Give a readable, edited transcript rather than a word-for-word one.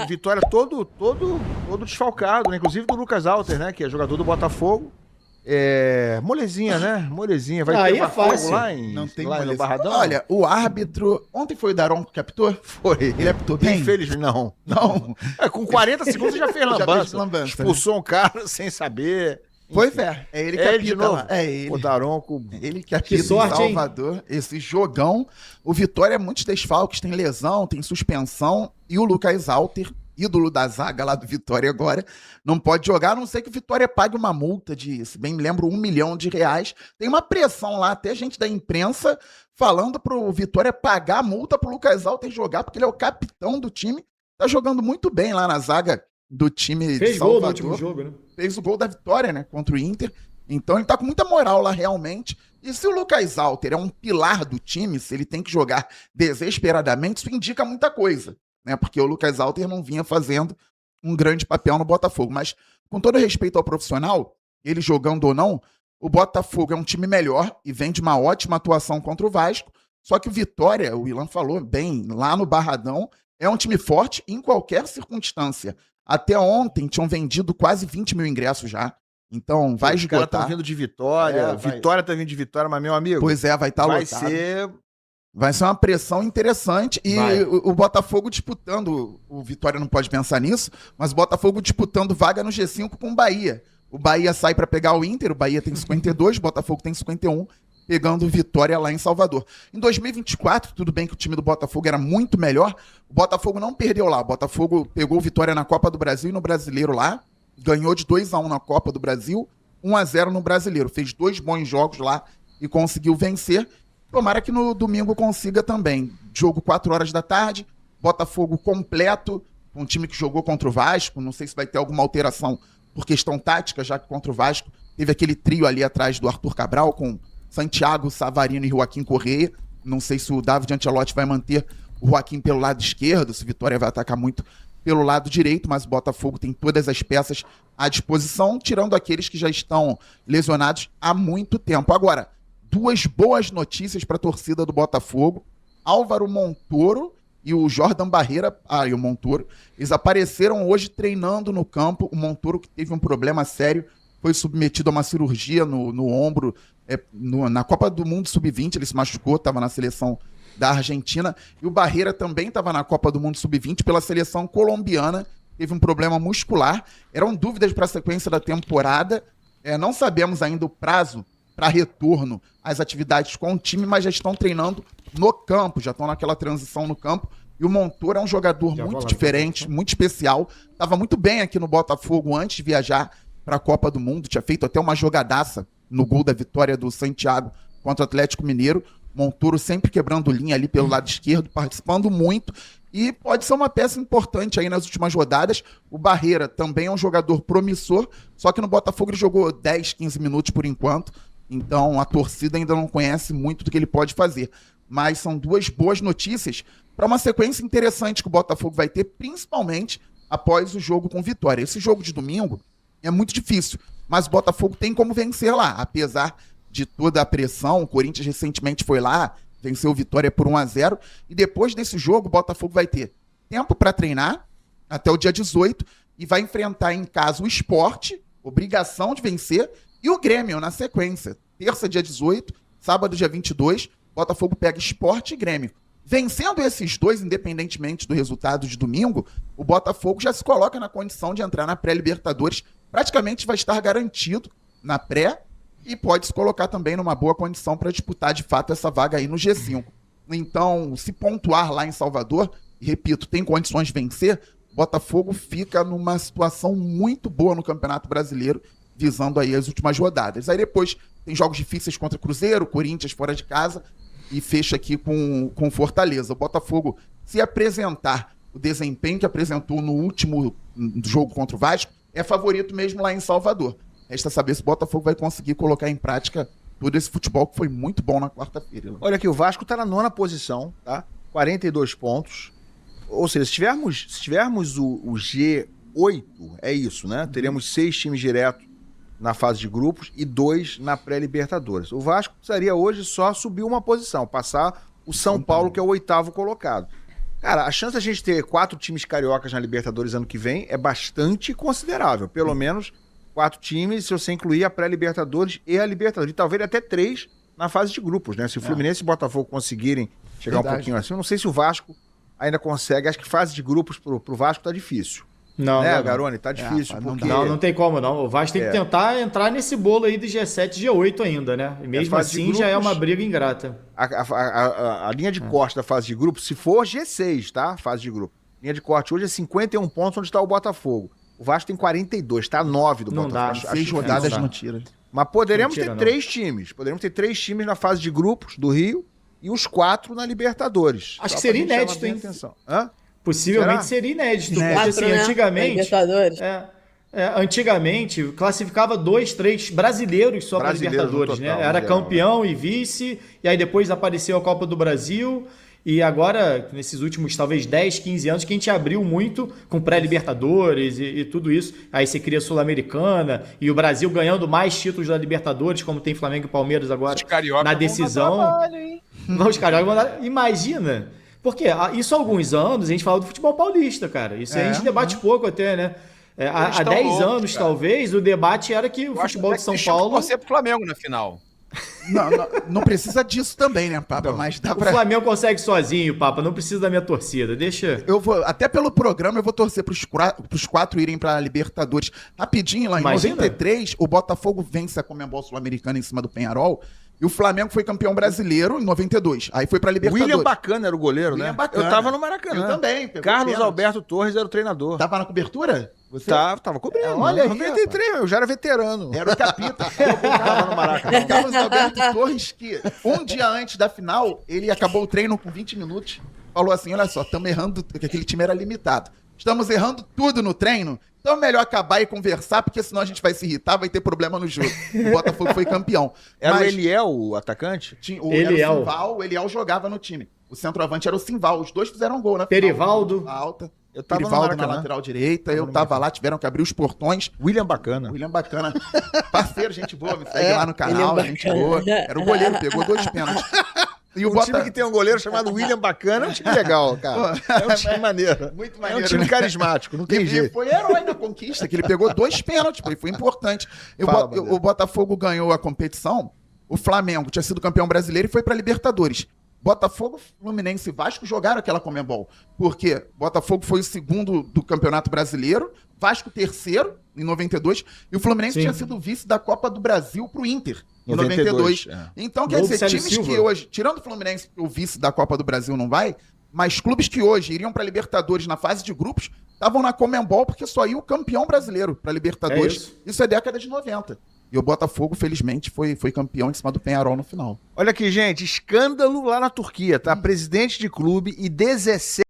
Vitória todo desfalcado, né? Inclusive do Lucas Alter, né? Que é jogador do Botafogo. Molezinha, né? Molezinha. Vai Aí ter é Botafogo fácil. lá, Não tem lá no moleza. Barradão? Olha, o árbitro... Ontem foi o Daron que captou? Foi. Ele apitou bem? Infelizmente, não. Não. Com 40 segundos já fez Já fez lambança. lambança, Expulsou um cara sem saber. Pois é. É ele que É ele apita de novo. lá. É ele. O Daronco. Ele que apita sorte, em Salvador. Esse jogão. O Vitória é muitos desfalques. Tem lesão, tem suspensão. E o Lucas Alter, ídolo da zaga lá do Vitória agora, não pode jogar, a não ser que o Vitória pague uma multa de, se bem me lembro, R$1 milhão. Tem uma pressão lá, até gente da imprensa falando pro Vitória pagar a multa pro Lucas Alter jogar, porque ele é o capitão do time. Tá jogando muito bem lá na zaga do time Fez de gol Salvador. no último jogo, né? Fez o gol da vitória, né, contra o Inter. Então ele tá com muita moral lá, realmente. E se o Lucas Alter é um pilar do time, se ele tem que jogar desesperadamente, isso indica muita coisa, né? Porque o Lucas Alter não vinha fazendo um grande papel no Botafogo. Mas, com todo respeito ao profissional, ele jogando ou não, o Botafogo é um time melhor e vem de uma ótima atuação contra o Vasco. Só que o Vitória, o Ilan falou bem, lá no Barradão, é um time forte em qualquer circunstância. Até ontem tinham vendido quase 20 mil ingressos já. Então vai Os caras estão esgotar. vindo de Vitória. Vai. Vitória tá vindo de Vitória, mas meu amigo. Pois é, vai estar vai lotado. ser. Vai ser uma pressão interessante. E Vai. o Botafogo disputando, o Vitória não pode pensar nisso, mas o Botafogo disputando vaga no G5 com o Bahia. O Bahia sai para pegar o Inter, o Bahia tem 52, o Botafogo tem 51, pegando o Vitória lá em Salvador. Em 2024, tudo bem que o time do Botafogo era muito melhor, o Botafogo não perdeu lá. O Botafogo pegou o Vitória na Copa do Brasil e no Brasileiro lá, ganhou de 2-1 na Copa do Brasil, 1-0 no Brasileiro. Fez 2 bons jogos lá e conseguiu vencer. Tomara que no domingo consiga também. Jogo 4 horas da tarde, Botafogo completo, um time que jogou contra o Vasco. Não sei se vai ter alguma alteração por questão tática, já que contra o Vasco teve aquele trio ali atrás do Arthur Cabral com Santiago, Savarino e Joaquim Correia. Não sei se o David Ancelotti vai manter o Joaquim pelo lado esquerdo, se o Vitória vai atacar muito pelo lado direito, mas o Botafogo tem todas as peças à disposição, tirando aqueles que já estão lesionados há muito tempo. Agora, 2 boas notícias para a torcida do Botafogo. Álvaro Montoro e o Jordan Barreira, e o Montoro, eles apareceram hoje treinando no campo. O Montoro, que teve um problema sério, foi submetido a uma cirurgia no ombro, na Copa do Mundo Sub-20, ele se machucou, estava na seleção da Argentina, e o Barreira também estava na Copa do Mundo Sub-20 pela seleção colombiana, teve um problema muscular. Eram dúvidas para a sequência da temporada, não sabemos ainda o prazo para retorno às atividades com o time, mas já estão treinando no campo, já estão naquela transição no campo. E o Montoro é um jogador muito diferente, muito especial. Estava muito bem aqui no Botafogo antes de viajar para a Copa do Mundo, tinha feito até uma jogadaça no gol da vitória do Santiago contra o Atlético Mineiro. Montoro sempre quebrando linha ali pelo lado esquerdo, participando muito, e pode ser uma peça importante aí nas últimas rodadas. O Barreira também é um jogador promissor, só que no Botafogo ele jogou 10, 15 minutos por enquanto, então a torcida ainda não conhece muito do que ele pode fazer. Mas são 2 boas notícias para uma sequência interessante que o Botafogo vai ter, principalmente após o jogo com Vitória. Esse jogo de domingo é muito difícil, mas o Botafogo tem como vencer lá, apesar de toda a pressão. O Corinthians recentemente foi lá, venceu o Vitória por 1-0, e depois desse jogo o Botafogo vai ter tempo para treinar até o dia 18 e vai enfrentar em casa o Sport, obrigação de vencer, e o Grêmio na sequência. Terça, dia 18, sábado, dia 22, Botafogo pega Sport e Grêmio. Vencendo esses dois, independentemente do resultado de domingo, o Botafogo já se coloca na condição de entrar na pré-Libertadores, praticamente vai estar garantido na pré, e pode se colocar também numa boa condição para disputar de fato essa vaga aí no G5. Então, se pontuar lá em Salvador, e repito, tem condições de vencer, o Botafogo fica numa situação muito boa no Campeonato Brasileiro, visando aí as últimas rodadas. Aí depois tem jogos difíceis contra Cruzeiro, Corinthians fora de casa, e fecha aqui com Fortaleza. O Botafogo, se apresentar o desempenho que apresentou no último jogo contra o Vasco, é favorito mesmo lá em Salvador. Resta saber se o Botafogo vai conseguir colocar em prática todo esse futebol que foi muito bom na quarta-feira. Olha aqui, o Vasco está na 9ª posição, tá? 42 pontos. Ou seja, se tivermos o G8, é isso, né? Teremos 6 times direto na fase de grupos e 2 na pré-Libertadores. O Vasco precisaria hoje só subir uma posição, passar o São Paulo, que é o 8º colocado. Cara, a chance da gente ter 4 times cariocas na Libertadores ano que vem é bastante considerável. Pelo menos 4 times, se você incluir a pré-Libertadores e a Libertadores. E talvez até 3 na fase de grupos, né? Se o Fluminense e o Botafogo conseguirem chegar um pouquinho assim, eu não sei se o Vasco ainda consegue. Acho que fase de grupos pro Vasco tá difícil. Não, né, não. Garone? Tá difícil, porque... Não tem como, não. O Vasco tem que tentar entrar nesse bolo aí do G7 e G8 ainda, né? E mesmo assim grupos, já é uma briga ingrata. A linha de corte da fase de grupo, se for G6, tá? Fase de grupo. Linha de corte hoje é 51 pontos onde está o Botafogo. O Vasco tem 42, tá 9 do Botafogo. Dá, 6 rodadas não tira. Mas poderemos ter 3 times. Poderemos ter 3 times na fase de grupos do Rio e os 4 na Libertadores. Acho que seria inédito, hein? Hã? Possivelmente seria inédito. Porque assim, antigamente. Antigamente, classificava 2, 3 brasileiros só para Libertadores, total, né? Era campeão e vice, e aí depois apareceu a Copa do Brasil. E agora, nesses últimos, talvez, 10, 15 anos, que a gente abriu muito com pré-Libertadores e tudo isso. Aí você cria Sul-Americana e o Brasil ganhando mais títulos da Libertadores, como tem Flamengo e Palmeiras agora na decisão. Os cariocas vão dar... Imagina! Porque isso há alguns anos a gente fala do futebol paulista, cara. Isso a gente debate pouco até, né? Há 10 anos, cara, talvez, o debate era que o futebol de São Paulo... torcer pro Flamengo na final. Não precisa disso também, né, Papa? Mas dá pra... O Flamengo consegue sozinho, Papa. Não precisa da minha torcida. Deixa... Eu vou, até pelo programa, eu vou torcer pros 4 irem pra Libertadores. Rapidinho, lá em 93, o Botafogo vence a Conmebol Sul-Americana em cima do Penharol. E o Flamengo foi campeão brasileiro em 92. Aí foi pra Libertadores. William Bacana era o goleiro, William né? Bacana. Eu tava no Maracanã. Eu também. Carlos Alberto Torres era o treinador. Tava na cobertura? Você? Tava cobrindo. Olha aí, 93, eu já era veterano. Era o capita. Tava no Maracanã. Carlos Alberto Torres, que um dia antes da final, ele acabou o treino com 20 minutos. Falou assim, olha só, estamos errando, porque aquele time era limitado. Estamos errando tudo no treino, então é melhor acabar e conversar, porque senão a gente vai se irritar, vai ter problema no jogo. O Botafogo foi campeão. Era o Eliel, o atacante? Era o Simval, o Eliel jogava no time. O centroavante era o Simval, os dois fizeram gol, né? Perivaldo. Alta. Eu tava Perivaldo na lateral direita, eu tava lá, tiveram que abrir os portões. William Bacana. Parceiro, gente boa, me segue lá no canal, gente boa. Era o goleiro, pegou 2 pênaltis. E o time que tem um goleiro chamado William Bacana é um time legal, cara. É um time maneiro. Muito maneiro. É um time carismático, não tem jeito. Ele foi herói na conquista, que ele pegou 2 pênaltis, foi importante. O Botafogo ganhou a competição, o Flamengo tinha sido campeão brasileiro e foi pra Libertadores. Botafogo, Fluminense e Vasco jogaram aquela Conmebol. Porque Botafogo foi o 2º do Campeonato Brasileiro, Vasco 3º em 92, e o Fluminense tinha sido vice da Copa do Brasil pro Inter em 92. Então, quer dizer, times que hoje, tirando o Fluminense, o vice da Copa do Brasil não vai, mas clubes que hoje iriam pra Libertadores na fase de grupos, estavam na Conmebol porque só ia o campeão brasileiro pra Libertadores. Isso é década de 90. E o Botafogo, felizmente, foi campeão em cima do Penharol no final. Olha aqui, gente, escândalo lá na Turquia, tá? Presidente de clube e 17